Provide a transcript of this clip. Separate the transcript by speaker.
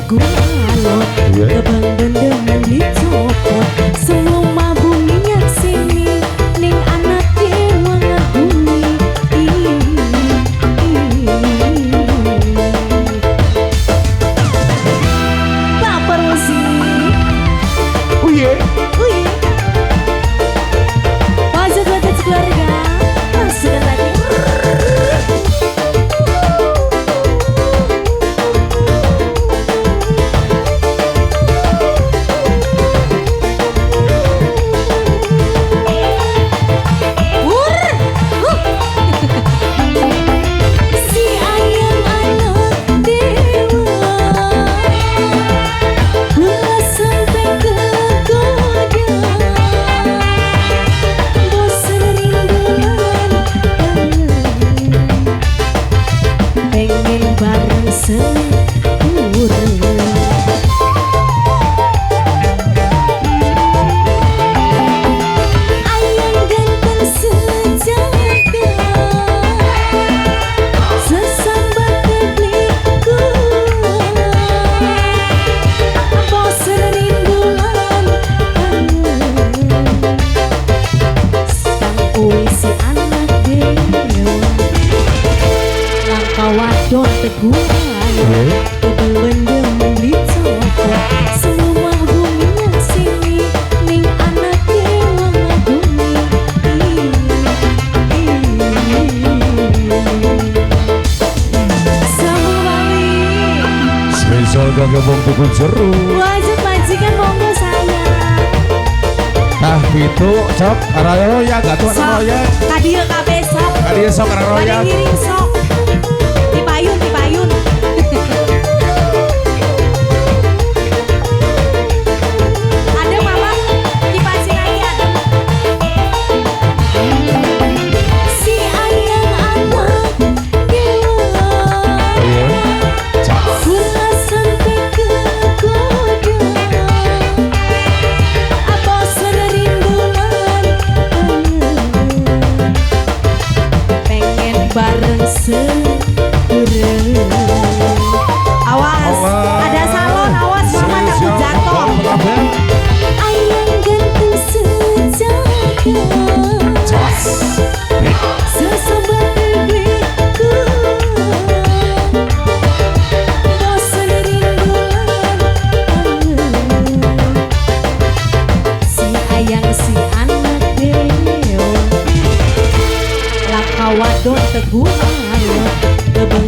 Speaker 1: teguh alot, kebang dendeman dicopot, semua bumi yang sini ning anak dewa ngagumi. Baper musik.
Speaker 2: Uye.
Speaker 1: Wajib buat keluarga. Masuk lagi. Wadon teguh alot, kebang dendeman dicopot, semua bumi yang sini ning anak dewa ngagumi. Semua
Speaker 2: Spesial kagak bom tukul jeru.
Speaker 1: wajib majikan monggo saya.
Speaker 2: Nah itu sok araroya gak tuh araroya.
Speaker 1: Kadia kabeh sok.
Speaker 2: Kadia sok araroya.
Speaker 1: Pada ngiring sok. Dipayun. Ada mama, kipasin lagi ada. Si ayang anak dewa, gula sampai ke goda, apa serindulan, pengen bareng awas, ada salon, awas mama takut jatuh. Ayang ganteng sejaga, sesobat diriku, bosan rinduan. Si ayang si anak dewa, laka wadon teguh alot, kebang